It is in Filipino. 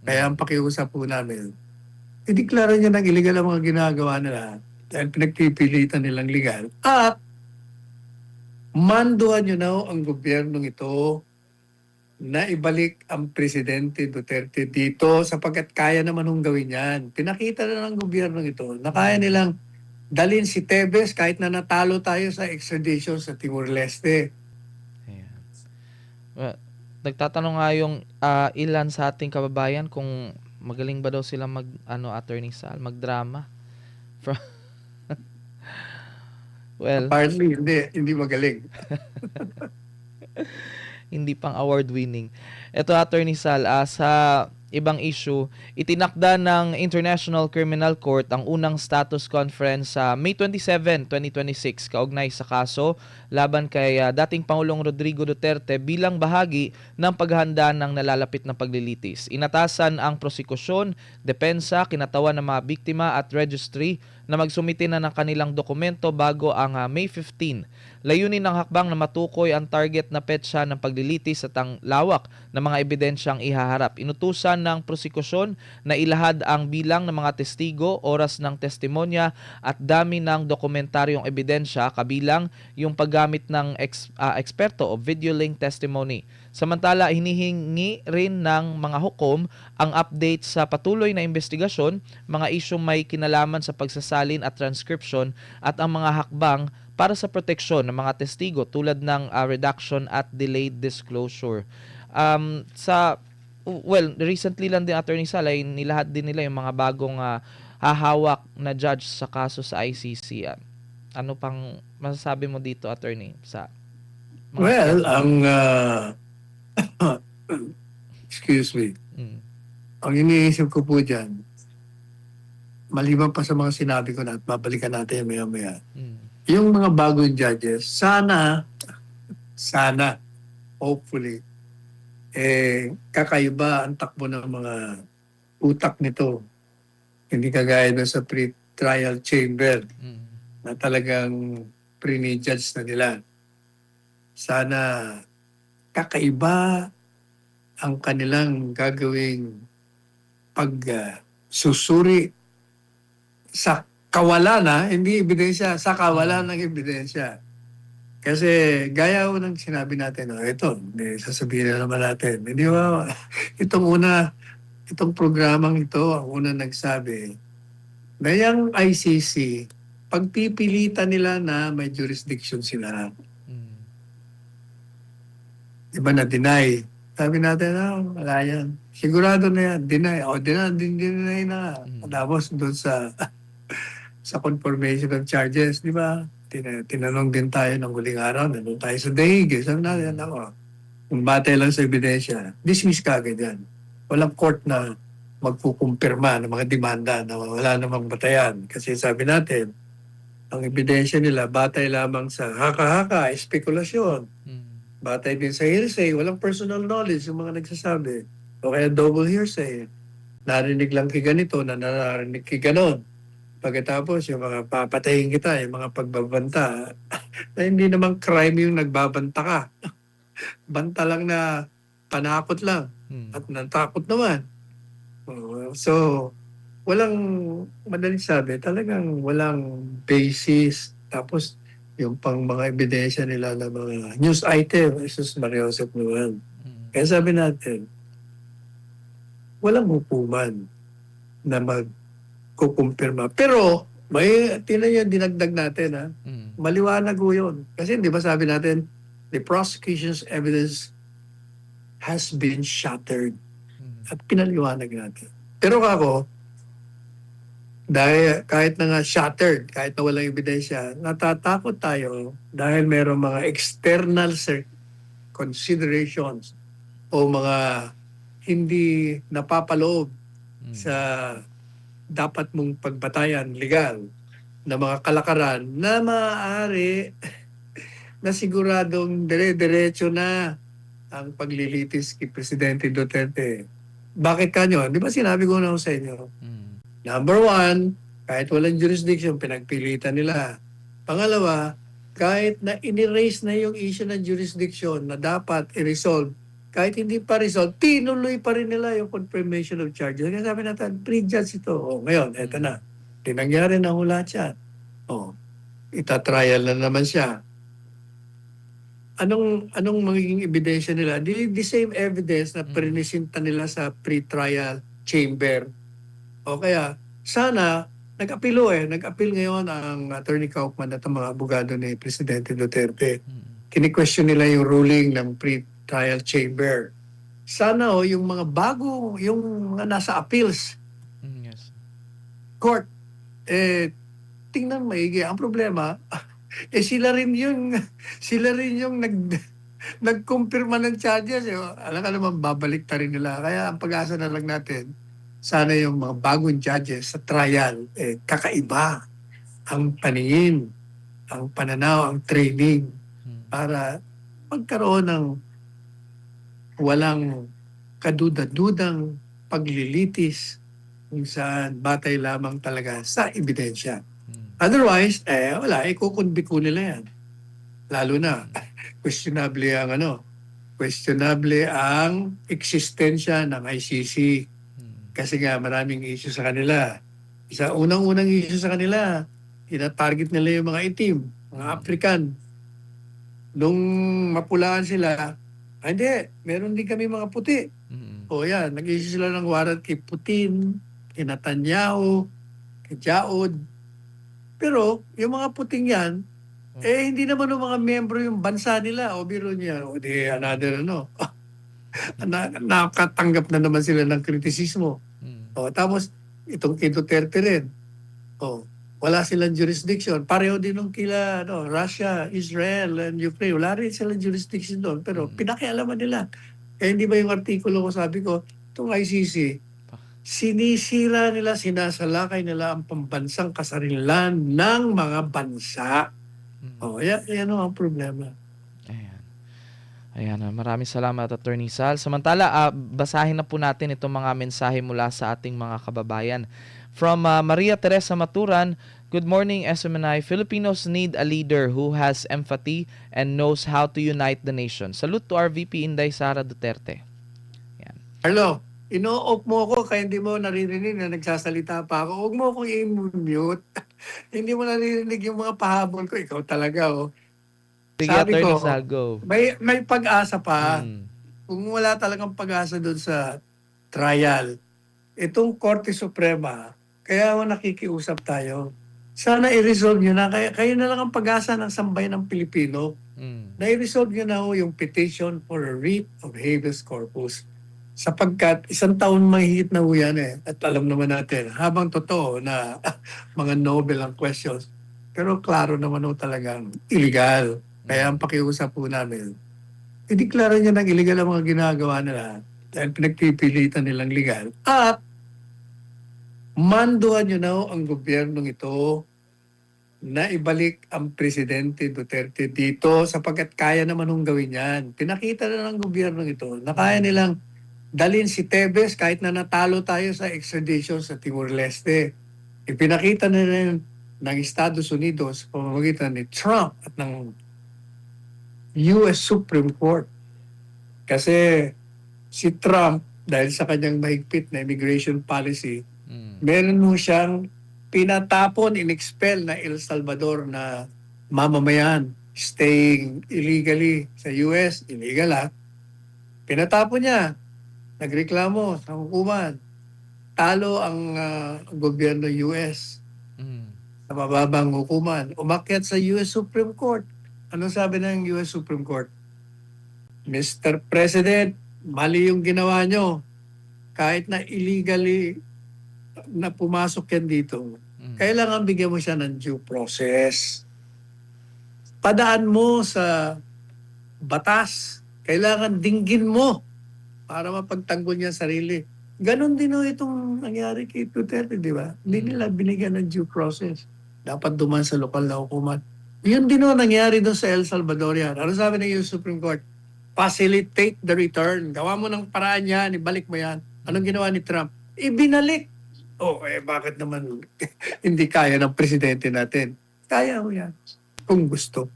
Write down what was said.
Kaya ang pakiusap po namin, ideklara niya ng illegal ang mga ginagawa nila dahil pinagpipilitan nilang legal. At manduhan niyo na ang gobyernong ito na ibalik ang Presidente Duterte dito sapagkat kaya naman hong gawin yan. Pinakita na ng gobyernong ito na kaya nilang dalhin si Tevez kahit na natalo tayo sa extradition sa Timor-Leste. Ayan. Well, nagtatanong nga yung ilan sa ating kababayan kung magaling ba daw sila Attorney Sal, magdrama. Well, Apparently, hindi magaling. hindi pang award winning. Ito, Attorney Sal, sa ibang issue, itinakda ng International Criminal Court ang unang status conference sa May 27, 2026 kaugnay sa kaso laban kay dating Pangulong Rodrigo Duterte bilang bahagi ng paghahanda ng nalalapit na paglilitis. Inatasan ang prosekusyon, depensa, kinatawan ng mga biktima at registry na magsumite na ng kanilang dokumento bago ang May 15. Layunin ng hakbang na matukoy ang target na petsa ng paglilitis at ang lawak ng mga ebidensyang ihaharap. Inutusan ng prosekusyon na ilahad ang bilang ng mga testigo, oras ng testimonya at dami ng dokumentaryong ebidensya kabilang yung paggamit ng eksperto o video link testimony. Samantala, hinihingi rin ng mga hukom ang update sa patuloy na investigasyon, mga isyong may kinalaman sa pagsasalin at transcription at ang mga hakbang para sa proteksyon ng mga testigo tulad ng reduction at delayed disclosure. Recently lang din, Attorney Sal, ay nilahad din nila yung mga bagong hahawak na judge sa kaso sa ICC. Ano pang masasabi mo dito, Attorney? Well, excuse me. Ang iniisip ko po dyan, maliban pa sa mga sinabi ko na at babalikan natin maya-maya, yung mga bagong judges, sana, hopefully, kakaiba ang takbo ng mga utak nito. Hindi kagaya doon sa pre-trial chamber na talagang pre-judge na nila. Sana kakaiba ang kanilang gagawing pagsusuri sa kawalan hindi ebidensya, sa kawalan ng ebidensya. Kasi gaya ho ng sinabi natin, ito, sasabihin na naman natin, hindi ba, itong programang ito, ang una nagsabi, na yung ICC, pagpipilitan nila na may jurisdiction sila. Diba na-deny? Sabi natin, wala yan. Sigurado na yan, deny. Deny na. Tapos doon sa confirmation of charges, di ba? Tinanong din tayo ng huling araw, nandun tayo sa daig. Sabi natin, kung batay lang sa ebidensya, dismiss ka agad yan. Walang court na magkukumpirma ng mga demanda na wala namang batayan. Kasi sabi natin, ang ebidensya nila batay lamang sa haka-haka, espekulasyon. Batay din sa hearsay, walang personal knowledge yung mga nagsasabi. O kaya double hearsay. Narinig lang kay ganito, narinig kay ganon. Pagkatapos, yung mga papatayin kita, yung mga pagbabanta, na hindi naman crime yung nagbabanta ka. Banta lang na panakot lang. At natakot naman. So, walang, madaling sabi, talagang walang basis. Tapos, yung pang mga ebidensya nila na mga news item, Jesus Maria Josep Noel. Kaya sabi natin, walang hukuman na magkukumpirma. Pero, may dinagdag natin, maliwanag ho yun. Kasi di ba sabi natin, the prosecution's evidence has been shattered. At pinaliwanag natin. Pero ako, dahil kahit na nga shattered, kahit na walang ebidensya, natatakot tayo dahil mayroong mga external considerations o mga hindi napapaloob sa dapat mong pagbatayan legal na mga kalakaran na maaari na siguradong dire-diretso na ang paglilitis kay Presidente Duterte. Bakit kanyo? Di ba sinabi ko na sa inyo? Number one, kahit walang jurisdiction, pinagpilitan nila. Pangalawa, kahit na in-erase na yung issue ng jurisdiction na dapat i-resolve kahit hindi pa resolved, tinuloy pa rin nila yung confirmation of charges. Kaya sabi natin, pre-judge ito. O, ngayon, eto na. Tinangyari na hula siya. O, itatrial na naman siya. Anong magiging ebidensya nila? The same evidence na prinisinta nila sa pre-trial chamber. O kaya, sana, nag-apilo Nag-apil ngayon ang Attorney Kaufman at ang mga abogado ni Presidente Duterte. Kini-question nila yung ruling ng pre-trial chamber. Sana yung mga bago, yung mga nasa appeals Yes. court, tingnan maigi. Ang problema, sila rin yung nagkumpirma ng charges. Alam ka naman, babalik ta rin nila. Kaya ang pag-asa na lang natin, sana yung mga bagong judges sa trial, kakaiba ang paningin, ang pananaw, ang training para magkaroon ng walang kaduda-dudang paglilitis kung saan batay lamang talaga sa ebidensya. Otherwise, wala, kukunbiko nila yan. Lalo na, questionable ang eksistensya ng ICC. Kasi nga maraming issue sa kanila. Unang-unang issue sa kanila, ina-target nila yung mga itim, mga African. Nung mapulaan sila, hindi, meron din kami mga puti. O yan, nag-issue sila ng warrant kay Putin, kay Netanyahu, kay Jaod. Pero yung mga puting yan, hindi naman yung mga membro yung bansa nila. O biro niya, o di another nakatanggap na naman sila ng kritisismo. O tapos, itong kay Duterte rin. O, wala silang jurisdiction. Pareho din nung kila Russia, Israel, and Ukraine. Wala rin silang jurisdiction doon. Pero pinakialaman nila. Kaya hindi ba yung artikulo ko, sabi ko, itong ICC, sinisira nila, sinasalakay nila ang pambansang kasarilan ng mga bansa. O, yan ang problema. Ayan, maraming salamat, Attorney Sal. Samantala, basahin na po natin itong mga mensahe mula sa ating mga kababayan. From Maria Teresa Maturan, good morning, SMNI. Filipinos need a leader who has empathy and knows how to unite the nation. Salute to our VP Inday Sara Duterte. Yan. Hello, ino-off mo ako kaya hindi mo naririnig na nagsasalita pa ako. Huwag mo akong i-mute. Hindi mo naririnig yung mga pahabol ko. Ikaw talaga, Sige, Sabi Attorney ko, Sal, go. may pag-asa pa. Kung wala talagang pag-asa doon sa trial, itong Korte Suprema, kaya nakikiusap tayo. Sana i-resolve nyo na. Kayo na lang ang pag-asa ng sambayan ng Pilipino. Na i-resolve nyo na yung petition for a writ of habeas corpus. Sapagkat 1 taon mahigit na yan At alam naman natin, habang totoo na mga Nobel ang questions, pero klaro naman talagang illegal. Kaya ang pakiusap po namin, ideklara niya ng illegal ang mga ginagawa nila dahil pinagpipilitan nilang legal. At manduhan niyo na ang gobyernong ito na ibalik ang Presidente Duterte dito sapagkat kaya naman gawin yan. Pinakita na ng gobyernong ito na kaya nilang dalhin si Tebes kahit na natalo tayo sa extradition sa Timor-Leste. Ipinakita na rin ng Estados Unidos sa pamamagitan ni Trump at ng US Supreme Court. Kasi si Trump, dahil sa kanyang mahigpit na immigration policy, meron mo siyang pinatapon, in-expel na El Salvador na mamamayan staying illegally sa US, illegal pinatapon niya, nagreklamo sa hukuman, talo ang gobyerno US sa mababang hukuman, umakyat sa US Supreme Court. Anong sabi ng US Supreme Court? Mr. President, mali yung ginawa nyo. Kahit na illegally na pumasok yan dito, kailangan bigyan mo siya ng due process. Padaan mo sa batas. Kailangan dinggin mo para mapagtanggol niya sarili. Ganon din itong nangyari kay Duterte, di ba? Hindi nila binigyan ng due process. Dapat duman sa lokal na hukuman. Yun din nangyari doon sa El Salvador yan. Ano sabi ng US Supreme Court? Facilitate the return. Gawa mo ng paraan yan, ibalik mo yan. Anong ginawa ni Trump? Ibinalik. Bakit naman hindi kaya ng presidente natin? Kaya mo yan. Kung gusto.